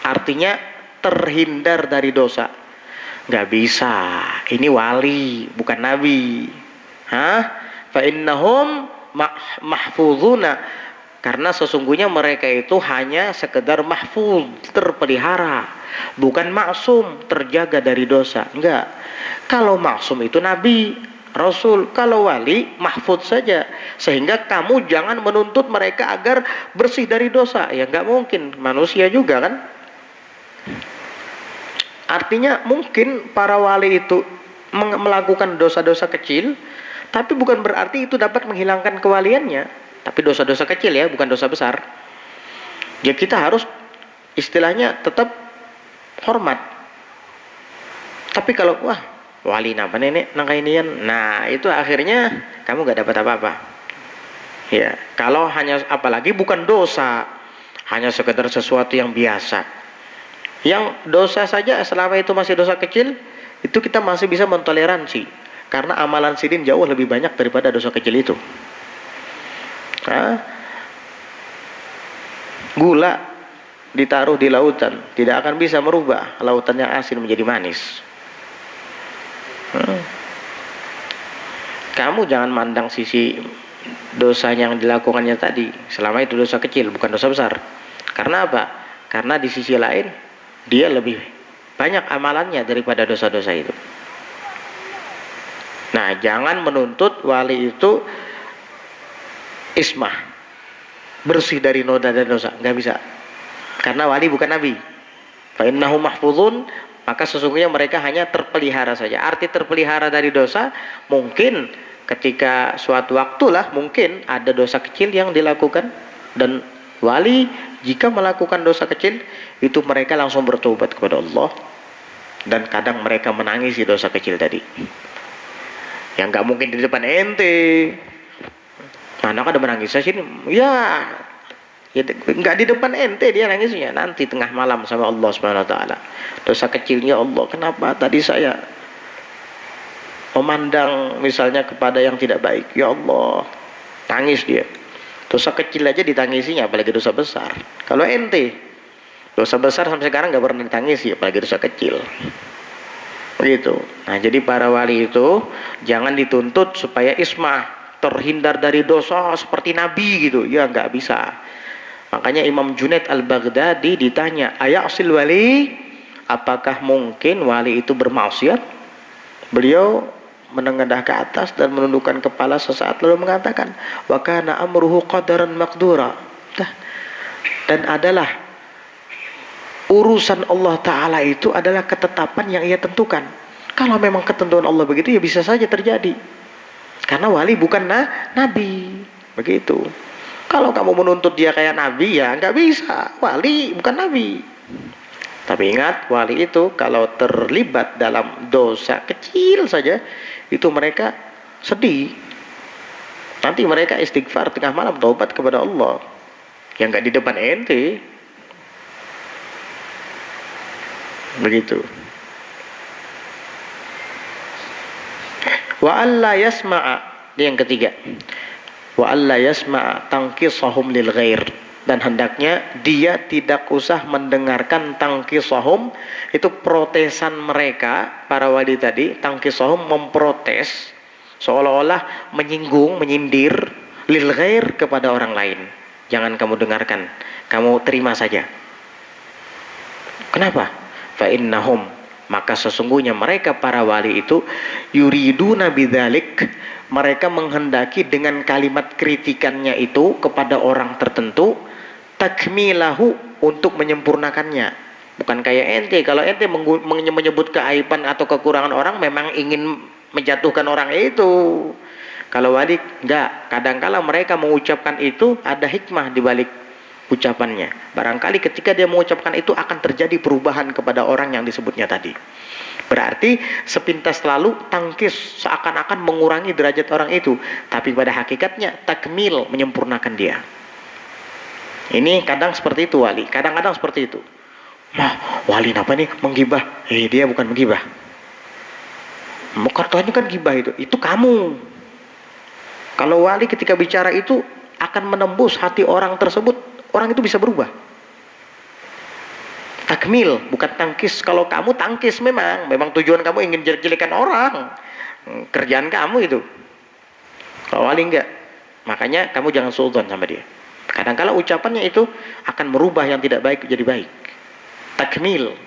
artinya terhindar dari dosa. Nggak bisa, ini wali bukan nabi. Fa innahum mahfuzuna, karena sesungguhnya mereka itu hanya sekedar mahfuz, terpelihara, bukan maksum, terjaga dari dosa. Enggak. Kalau maksum itu nabi, rasul. Kalau wali mahfuz saja, sehingga kamu jangan menuntut mereka agar bersih dari dosa. Ya nggak mungkin, manusia juga kan. Artinya mungkin para wali itu melakukan dosa-dosa kecil, tapi bukan berarti itu dapat menghilangkan kewaliannya. Tapi dosa-dosa kecil ya, bukan dosa besar. Ya kita harus istilahnya tetap hormat. Tapi kalau wah, wali napa nenek nangka inian, nah itu akhirnya kamu gak dapat apa-apa. Ya, kalau hanya, apalagi bukan dosa, hanya sekedar sesuatu yang biasa. Yang dosa saja selama itu masih dosa kecil, itu kita masih bisa mentoleransi, karena amalan sidin jauh lebih banyak daripada dosa kecil itu. Gula ditaruh di lautan tidak akan bisa merubah lautan yang asin menjadi manis. Kamu jangan mandang sisi dosa yang dilakukannya tadi, selama itu dosa kecil bukan dosa besar. Karena apa? Karena di sisi lain dia lebih banyak amalannya daripada dosa-dosa itu. Nah, jangan menuntut wali itu ismah, bersih dari noda dan dosa, nggak bisa. Karena wali bukan nabi. Fa innahum mahfuzun, maka sesungguhnya mereka hanya terpelihara saja. Arti terpelihara dari dosa, mungkin ketika suatu waktulah mungkin ada dosa kecil yang dilakukan, dan wali jika melakukan dosa kecil itu mereka langsung bertobat kepada Allah, dan kadang mereka menangisi dosa kecil tadi. Yang nggak mungkin di depan ente. Anak ada menangis sini, ya nggak di depan ente dia nangisnya, nanti tengah malam sama Allah Subhanahu Wa Taala. Dosa kecilnya, Allah kenapa tadi saya memandang misalnya kepada yang tidak baik, ya Allah, tangis dia. Dosa kecil aja ditangisinya, apalagi dosa besar. Kalau ente dosa besar sampai sekarang nggak pernah ditangisi, apalagi dosa kecil. Begitu. Nah, jadi para wali itu jangan dituntut supaya ismah, terhindar dari dosa seperti nabi gitu. Ya nggak bisa. Makanya Imam Junaid Al-Baghdadi ditanya, ayasil wali, apakah mungkin wali itu bermaksiat? Beliau menengadah ke atas dan menundukkan kepala sesaat lalu mengatakan, wa kana amruhu qadaran maqdura. Dan adalah urusan Allah Ta'ala itu adalah ketetapan yang ia tentukan. Kalau memang ketentuan Allah begitu, ya bisa saja terjadi. Karena wali bukan nabi. Begitu. Kalau kamu menuntut dia kayak nabi, ya nggak bisa. Wali bukan nabi. Tapi ingat, wali itu kalau terlibat dalam dosa kecil saja, itu mereka sedih. Nanti mereka istighfar tengah malam, taubat kepada Allah. Yang nggak di depan ente. Begitu. Wa alla yasma'a, ini yang ketiga. Wa alla yasma'a tangkisahum lil ghair, dan hendaknya dia tidak usah mendengarkan tangkisahum, itu protesan mereka para wali tadi. Tangkisahum memprotes, seolah-olah menyinggung, menyindir, lil ghair kepada orang lain. Jangan kamu dengarkan, kamu terima saja. Kenapa? Fa innahum, maka sesungguhnya mereka para wali itu yuriduna bidzalik, mereka menghendaki dengan kalimat kritikannya itu kepada orang tertentu, takmilahu, untuk menyempurnakannya. Bukan kayak ente, kalau ente menyebut keaiban atau kekurangan orang memang ingin menjatuhkan orang itu. Kalau wali enggak, kadangkala mereka mengucapkan itu ada hikmah di balik ucapannya. Barangkali ketika dia mengucapkan itu akan terjadi perubahan kepada orang yang disebutnya tadi. Berarti sepintas lalu tangkis, seakan-akan mengurangi derajat orang itu, tapi pada hakikatnya takmil, menyempurnakan dia. Ini kadang seperti itu wali, kadang-kadang seperti itu. Nah, wali apa nih menggibah? Dia bukan menggibah. Kartuannya kan gibah itu kamu. Kalau wali ketika bicara itu akan menembus hati orang tersebut, orang itu bisa berubah. Takmil, bukan tangkis. Kalau kamu tangkis memang tujuan kamu ingin jelek-jelekan orang, kerjaan kamu itu. Kalau wali enggak, makanya kamu jangan suudzon sama dia. Kadang-kala ucapannya itu akan merubah yang tidak baik jadi baik. Takmil.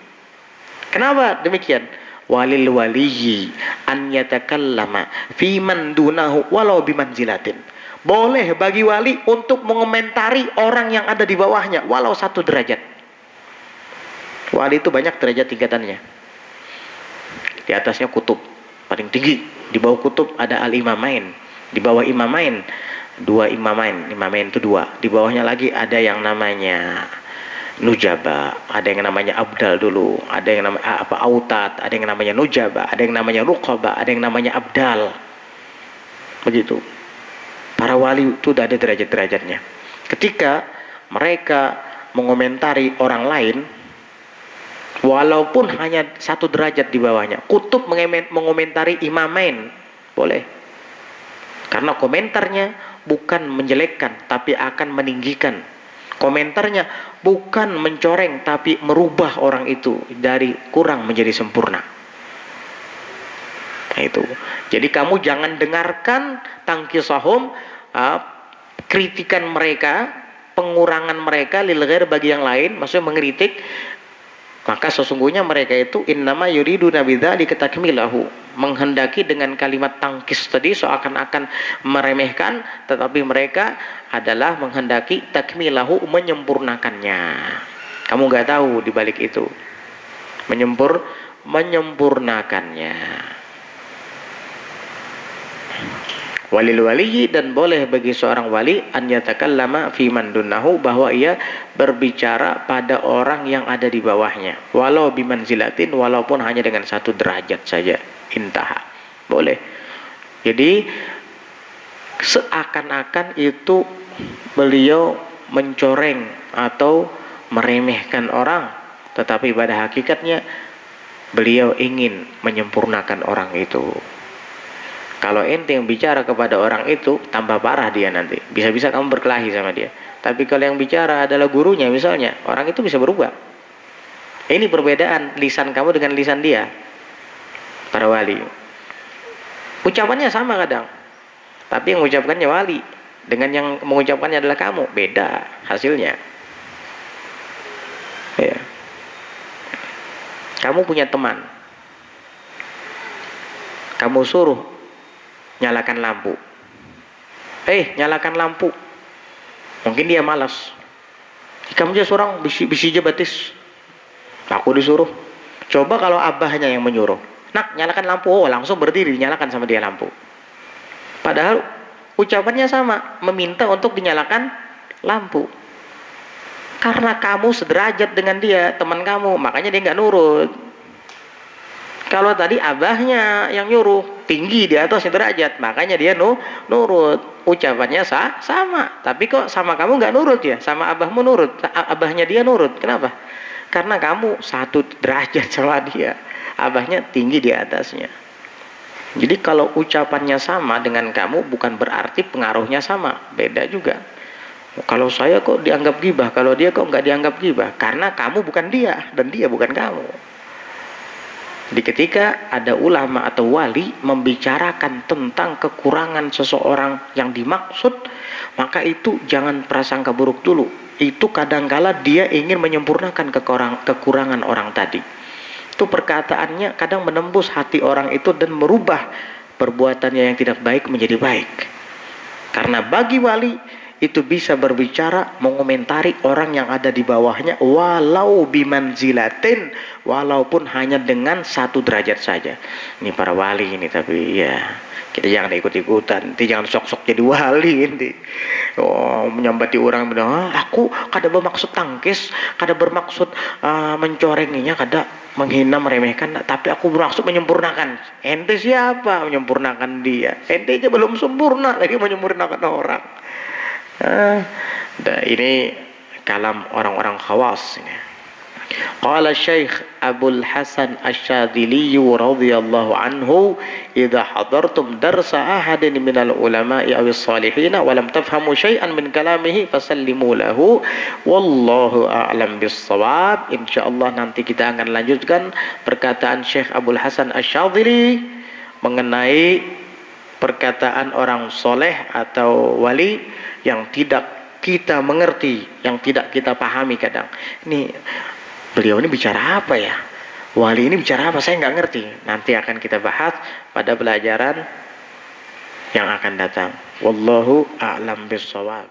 Kenapa demikian? Walil waliyyi an yatakallama fi man dunahu walau bimanzilatin. Boleh bagi wali untuk mengomentari orang yang ada di bawahnya walau 1 derajat. Wali itu banyak derajat tingkatannya. Di atasnya kutub paling tinggi, di bawah kutub ada al-imamain, di bawah imamain 2 imamain, imamain itu 2. Di bawahnya lagi ada yang namanya nujaba, ada yang namanya abdal dulu, ada yang namanya autat, ada yang namanya nujaba, ada yang namanya ruqaba, ada yang namanya abdal. Begitu. Para wali itu sudah ada derajat-derajatnya. Ketika mereka mengomentari orang lain, walaupun hanya 1 derajat di bawahnya, kutub mengomentari imamain, boleh. Karena komentarnya bukan menjelekkan, tapi akan meninggikan. Komentarnya bukan mencoreng, tapi merubah orang itu dari kurang menjadi sempurna. Nah, itu. Jadi kamu jangan dengarkan tangkisahum, kritikan mereka, pengurangan mereka lil ghair, bagi yang lain, maksudnya mengkritik. Maka sesungguhnya mereka itu innama yuriduna bidzalika takmilahu, menghendaki dengan kalimat tangkis tadi seakan-akan meremehkan, tetapi mereka adalah menghendaki takmilahu, menyempurnakannya. Kamu nggak tahu di balik itu menyempurnakannya. Walil waliyyi, dan boleh bagi seorang wali an yatakallama fi man dunahu, bahwa ia berbicara pada orang yang ada di bawahnya walau bimanzilatin, walaupun hanya dengan 1 derajat saja, intaha, boleh. Jadi seakan-akan itu beliau mencoreng atau meremehkan orang, tetapi pada hakikatnya beliau ingin menyempurnakan orang itu. Kalau ente yang bicara kepada orang itu, tambah parah dia nanti. Bisa-bisa kamu berkelahi sama dia. Tapi kalau yang bicara adalah gurunya misalnya, orang itu bisa berubah. Ini perbedaan lisan kamu dengan lisan dia. Para wali. Ucapannya sama kadang. Tapi yang mengucapkannya wali, dengan yang mengucapkannya adalah kamu, beda hasilnya. Ya. Kamu punya teman. Kamu suruh nyalakan lampu. Nyalakan lampu. Mungkin dia malas. Kamu aja seorang bisi aja batis. Aku disuruh. Coba kalau abahnya yang menyuruh. Nak, nyalakan lampu. Langsung berdiri nyalakan sama dia lampu. Padahal ucapannya sama, meminta untuk dinyalakan lampu. Karena kamu sederajat dengan dia, teman kamu, makanya dia nggak nurut. Kalau tadi abahnya yang nyuruh, tinggi di atas derajat, makanya dia nurut. Ucapannya sama, tapi kok sama kamu nggak nurut ya? Sama abahmu nurut, abahnya dia nurut. Kenapa? Karena kamu satu derajat sama dia, abahnya tinggi di atasnya. Jadi kalau ucapannya sama dengan kamu bukan berarti pengaruhnya sama, beda juga. Kalau saya kok dianggap gibah, kalau dia kok nggak dianggap gibah, karena kamu bukan dia dan dia bukan kamu. Jadi ketika ada ulama atau wali membicarakan tentang kekurangan seseorang yang dimaksud, maka itu jangan prasangka buruk dulu. Itu kadangkala dia ingin menyempurnakan kekurangan orang tadi. Itu perkataannya kadang menembus hati orang itu dan merubah perbuatannya yang tidak baik menjadi baik. Karena bagi wali itu bisa berbicara, mengomentari orang yang ada di bawahnya, walau bimanzilatin, walaupun hanya dengan satu derajat saja. Ini para wali ini, tapi ya kita jangan ikut-ikutan, nanti jangan sok-sok jadi wali ini. Oh, menyambati orang bilang, aku kada bermaksud tangkis, kada bermaksud mencorenginya, kada menghina meremehkan, tapi aku bermaksud menyempurnakan. Ente siapa menyempurnakan dia? Ente aja belum sempurna lagi menyempurnakan orang. Ini kalam orang-orang khawas ini. Qala Syekh Abdul Hasan Asy-Syadzili radhiyallahu anhu, "Idza hadartum darsa ahadin minal ulama'i aw as-salihin wa lam tafhamu syai'an min kalamihi fasallimu lahu wallahu a'lam bis-shawab." Insyaallah nanti kita akan lanjutkan perkataan Syekh Abdul Hasan Asy-Syadzili mengenai perkataan orang soleh atau wali yang tidak kita mengerti, yang tidak kita pahami kadang. Ini beliau ini bicara apa ya? Wali ini bicara apa? Saya nggak ngerti. Nanti akan kita bahas pada pelajaran yang akan datang. Wallahu a'lam bishawab.